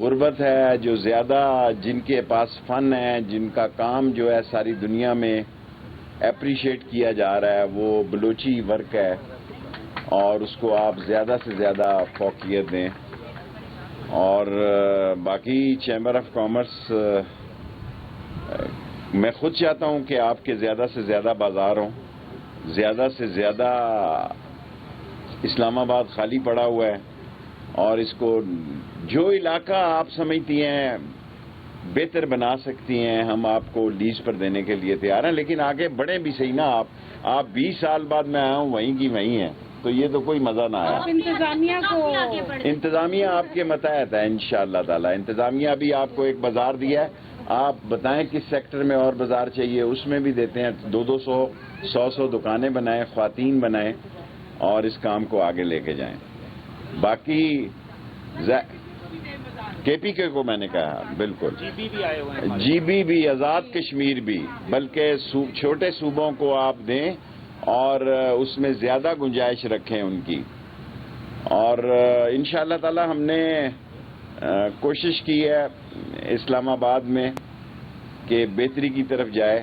غربت ہے، جو زیادہ جن کے پاس فن ہے، جن کا کام جو ہے ساری دنیا میں اپریشیٹ کیا جا رہا ہے، وہ بلوچی ورک ہے، اور اس کو آپ زیادہ سے زیادہ فوقیت دیں. اور باقی چیمبر آف کامرس، میں خود چاہتا ہوں کہ آپ کے زیادہ سے زیادہ بازار ہوں. زیادہ سے زیادہ اسلام آباد خالی پڑا ہوا ہے، اور اس کو جو علاقہ آپ سمجھتی ہیں بہتر بنا سکتی ہیں، ہم آپ کو لیز پر دینے کے لیے تیار ہیں. لیکن آگے بڑھیں بھی صحیح نا. آپ 20 سال بعد میں آیا ہوں وہیں کی وہیں ہیں، تو یہ تو کوئی مزہ نہ آیا. انتظامیہ آپ کے متحد ہے انشاءاللہ تعالی. انتظامیہ بھی آپ کو ایک بازار دیا ہے، آپ بتائیں کس سیکٹر میں اور بازار چاہیے، اس میں بھی دیتے ہیں. 200 100 دکانیں بنائیں، خواتین بنائیں، اور اس کام کو آگے لے کے جائیں. باقی کے پی کے کو میں نے کہا بالکل، جی بی بھی، آزاد کشمیر بھی، بلکہ چھوٹے صوبوں کو آپ دیں اور اس میں زیادہ گنجائش رکھیں ان کی. اور انشاءاللہ تعالی ہم نے کوشش کی ہے اسلام آباد میں کہ بہتری کی طرف جائے.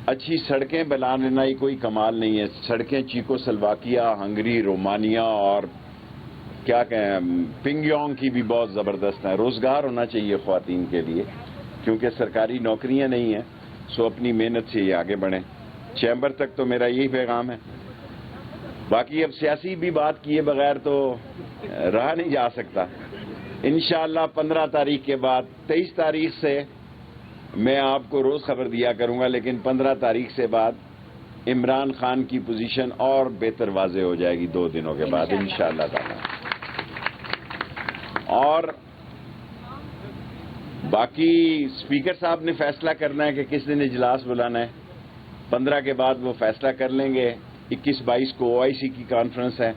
اچھی سڑکیں بنا لینا ہی کوئی کمال نہیں ہے. سڑکیں چیکو سلواکیہ، ہنگری، رومانیہ اور کیا کہیں پنگ یونگ کی بھی بہت زبردست ہیں. روزگار ہونا چاہیے خواتین کے لیے، کیونکہ سرکاری نوکریاں نہیں ہیں. سو اپنی محنت سے یہ آگے بڑھیں. چیمبر تک تو میرا یہی پیغام ہے. باقی اب سیاسی بھی بات کیے بغیر تو رہا نہیں جا سکتا. انشاءاللہ 15 تاریخ کے بعد، 23 تاریخ سے میں آپ کو روز خبر دیا کروں گا، لیکن 15 تاریخ سے بعد عمران خان کی پوزیشن اور بہتر واضح ہو جائے گی 2 دنوں کے بعد انشاءاللہ تعالی. اور باقی اسپیکر صاحب نے فیصلہ کرنا ہے کہ کس دن اجلاس بلانا ہے. 15 کے بعد وہ فیصلہ کر لیں گے. 21 22 کو او آئی سی کی کانفرنس ہے،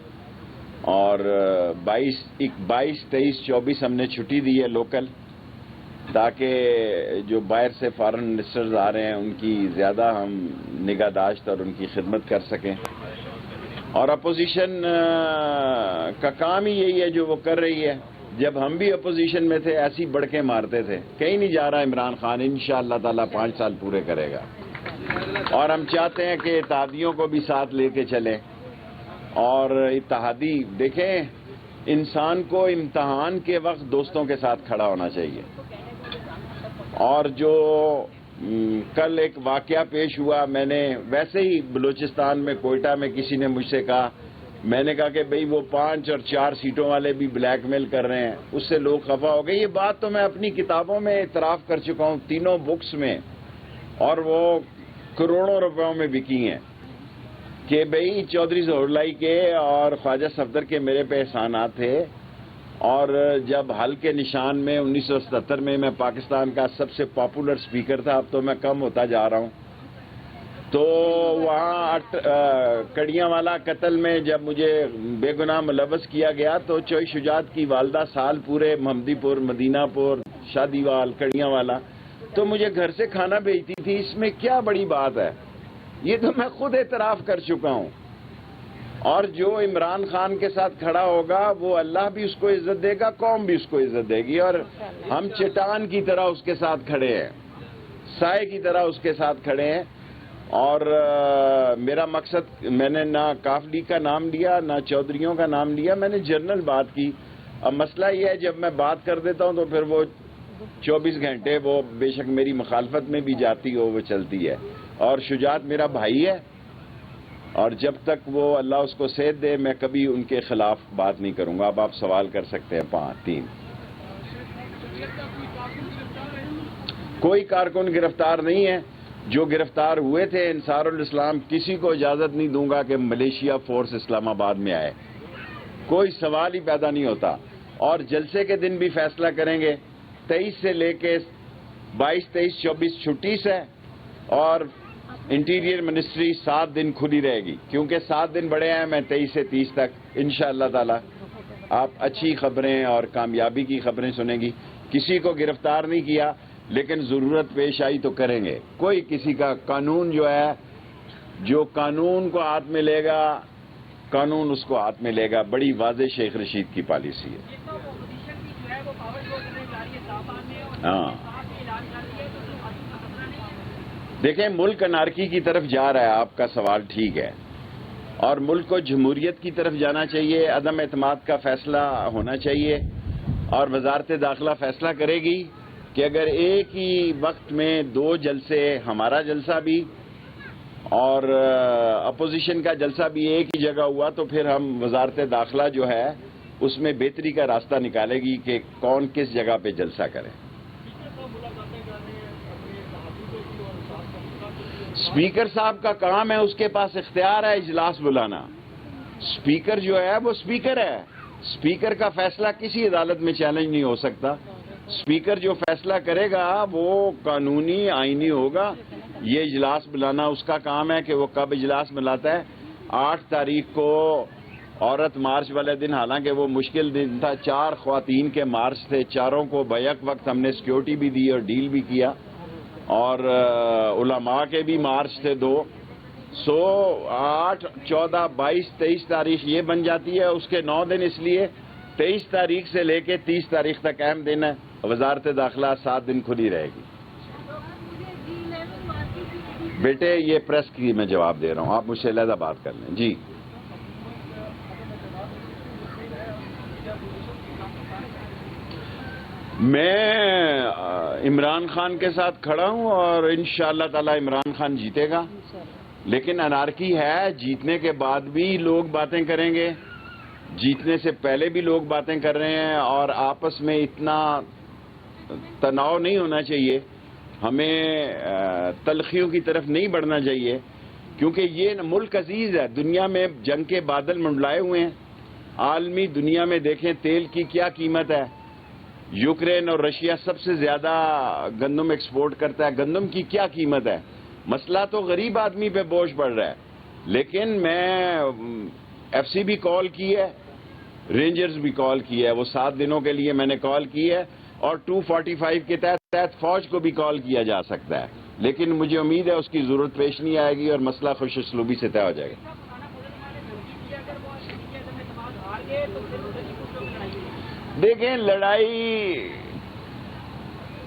اور 22 23 24 ہم نے چھٹی دی ہے لوکل، تاکہ جو باہر سے فارن منسٹرز آ رہے ہیں ان کی زیادہ ہم نگہداشت اور ان کی خدمت کر سکیں. اور اپوزیشن کا کام ہی یہی ہے جو وہ کر رہی ہے. جب ہم بھی اپوزیشن میں تھے ایسی بڑکے مارتے تھے. کہیں نہیں جا رہا عمران خان، انشاءاللہ تعالی 5 سال پورے کرے گا. اور ہم چاہتے ہیں کہ اتحادیوں کو بھی ساتھ لے کے چلیں. اور اتحادی دیکھیں، انسان کو امتحان کے وقت دوستوں کے ساتھ کھڑا ہونا چاہیے. اور جو کل ایک واقعہ پیش ہوا، میں نے ویسے ہی بلوچستان میں کوئٹہ میں کسی نے مجھ سے کہا، میں نے کہا کہ بھئی وہ 5 اور 4 سیٹوں والے بھی بلیک میل کر رہے ہیں، اس سے لوگ خفا ہو گئے. یہ بات تو میں اپنی کتابوں میں اعتراف کر چکا ہوں، 3 بکس میں، اور وہ کروڑوں روپیوں میں بکی ہیں، کہ بھئی چودھری ظہور لائی کے اور خواجہ صفدر کے میرے پہ احسانات تھے. اور جب حل کے نشان میں 1977 میں پاکستان کا سب سے پاپولر سپیکر تھا، اب تو میں کم ہوتا جا رہا ہوں. تو وہاں کڑیاں والا قتل میں جب مجھے بے گناہ ملوث کیا گیا، تو چوئی شجاعت کی والدہ سال پورے محمدی پور، مدینہ پور، شادی وال، کڑیاں والا، تو مجھے گھر سے کھانا بھیجتی تھی. اس میں کیا بڑی بات ہے؟ یہ تو میں خود اعتراف کر چکا ہوں. اور جو عمران خان کے ساتھ کھڑا ہوگا وہ اللہ بھی اس کو عزت دے گا، قوم بھی اس کو عزت دے گی. اور ہم چٹان کی طرح اس کے ساتھ کھڑے ہیں، سائے کی طرح اس کے ساتھ کھڑے ہیں. اور میرا مقصد، میں نے نہ کاف لیگ کا نام لیا نہ چودھریوں کا نام لیا، میں نے جنرل بات کی. اب مسئلہ یہ ہے جب میں بات کر دیتا ہوں تو پھر وہ 24 گھنٹے وہ بے شک میری مخالفت میں بھی جاتی ہو وہ چلتی ہے. اور شجاعت میرا بھائی ہے، اور جب تک وہ اللہ اس کو صحت دے میں کبھی ان کے خلاف بات نہیں کروں گا. اب آپ سوال کر سکتے ہیں. 3 کوئی کارکن گرفتار نہیں ہے. جو گرفتار ہوئے تھے انصار الاسلام، کسی کو اجازت نہیں دوں گا کہ ملیشیا فورس اسلام آباد میں آئے. کوئی سوال ہی پیدا نہیں ہوتا. اور جلسے کے دن بھی فیصلہ کریں گے. 23 سے لے کے 22 23 24 چھٹی سے، اور انٹیریئر منسٹری 7 دن کھلی رہے گی، کیونکہ 7 دن بڑے ہیں. میں 23 سے 30 تک انشاءاللہ تعالی آپ اچھی خبریں اور کامیابی کی خبریں سنیں گی. کسی کو گرفتار نہیں کیا، لیکن ضرورت پیش آئی تو کریں گے. کوئی کسی کا قانون جو ہے، جو قانون کو ہاتھ میں لے گا قانون اس کو ہاتھ میں لے گا. بڑی واضح شیخ رشید کی پالیسی ہے. ہاں دیکھیں، ملک انارکی کی طرف جا رہا ہے، آپ کا سوال ٹھیک ہے، اور ملک کو جمہوریت کی طرف جانا چاہیے، عدم اعتماد کا فیصلہ ہونا چاہیے، اور وزارت داخلہ فیصلہ کرے گی کہ اگر ایک ہی وقت میں 2 جلسے، ہمارا جلسہ بھی اور اپوزیشن کا جلسہ بھی ایک ہی جگہ ہوا، تو پھر ہم وزارت داخلہ جو ہے اس میں بہتری کا راستہ نکالے گی کہ کون کس جگہ پہ جلسہ کرے۔ اسپیکر صاحب کا کام ہے، اس کے پاس اختیار ہے اجلاس بلانا۔ اسپیکر جو ہے وہ اسپیکر ہے، اسپیکر کا فیصلہ کسی عدالت میں چیلنج نہیں ہو سکتا۔ اسپیکر جو فیصلہ کرے گا وہ قانونی آئینی ہوگا۔ یہ اجلاس بلانا اس کا کام ہے کہ وہ کب اجلاس بلاتا ہے۔ 8 تاریخ کو عورت مارچ والے دن، حالانکہ وہ مشکل دن تھا، 4 خواتین کے مارچ تھے، چاروں کو بیک وقت ہم نے سیکیورٹی بھی دی اور ڈیل بھی کیا، اور علماء کے بھی مارچ تھے 2۔ 8، 14، 22، 23 تاریخ یہ بن جاتی ہے، اس کے 9 دن، اس لیے 23 تاریخ سے لے کے 30 تاریخ تک اہم دن ہے۔ وزارت داخلہ 7 دن کھلی رہے گی۔ بیٹے یہ پریس کی میں جواب دے رہا ہوں، آپ مجھ سے علیحدہ بات کر لیں۔ جی میں عمران خان کے ساتھ کھڑا ہوں، اور انشاءاللہ تعالی عمران خان جیتے گا، لیکن انارکی ہے، جیتنے کے بعد بھی لوگ باتیں کریں گے، جیتنے سے پہلے بھی لوگ باتیں کر رہے ہیں، اور آپس میں اتنا تناؤ نہیں ہونا چاہیے، ہمیں تلخیوں کی طرف نہیں بڑھنا چاہیے، کیونکہ یہ ملک عزیز ہے، دنیا میں جنگ کے بادل منڈلائے ہوئے ہیں، عالمی دنیا میں دیکھیں تیل کی کیا قیمت ہے، یوکرین اور رشیا سب سے زیادہ گندم ایکسپورٹ کرتا ہے، گندم کی کیا قیمت ہے۔ مسئلہ تو غریب آدمی پہ بوجھ پڑ رہا ہے، لیکن میں ایف سی بھی کال کی ہے، رینجرز بھی کال کی ہے، وہ 7 دنوں کے لیے میں نے کال کی ہے، اور 245 کے تحت فوج کو بھی کال کیا جا سکتا ہے، لیکن مجھے امید ہے اس کی ضرورت پیش نہیں آئے گی اور مسئلہ خوش اسلوبی سے طے ہو جائے گا۔ دیکھیں، لڑائی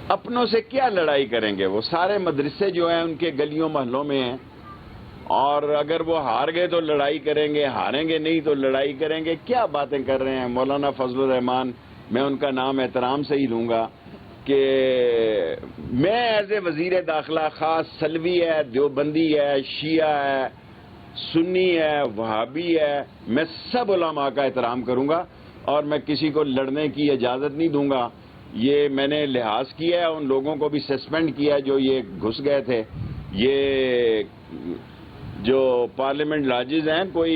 اپنوں سے کیا لڑائی کریں گے، وہ سارے مدرسے جو ہیں ان کے گلیوں محلوں میں ہیں، اور اگر وہ ہار گئے تو لڑائی کریں گے، ہاریں گے نہیں تو لڑائی کریں گے، کیا باتیں کر رہے ہیں۔ مولانا فضل الرحمان، میں ان کا نام احترام سے ہی لوں گا، کہ میں ایز اے وزیر داخلہ، خاص سلوی ہے، دیوبندی ہے، شیعہ ہے، سنی ہے، وہابی ہے، میں سب علماء کا احترام کروں گا، اور میں کسی کو لڑنے کی اجازت نہیں دوں گا۔ یہ میں نے لحاظ کیا ہے، ان لوگوں کو بھی سسپینڈ کیا جو یہ گھس گئے تھے۔ یہ جو پارلیمنٹ لاجز ہیں، کوئی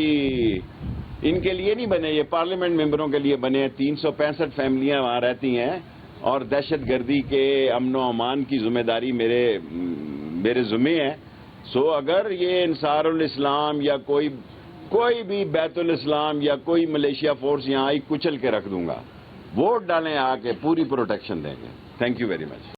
ان کے لیے نہیں بنے، یہ پارلیمنٹ ممبروں کے لیے بنے ہیں۔ 365 فیملیاں وہاں رہتی ہیں، اور دہشت گردی کے امن و امان کی ذمہ داری میرے ذمہ ہے۔ اگر یہ انصار الاسلام یا کوئی بھی بیت الاسلام یا کوئی ملیشیا فورس یہاں آئی، کچل کے رکھ دوں گا۔ ووٹ ڈالیں، آ کے پوری پروٹیکشن دیں گے۔ Thank you very much.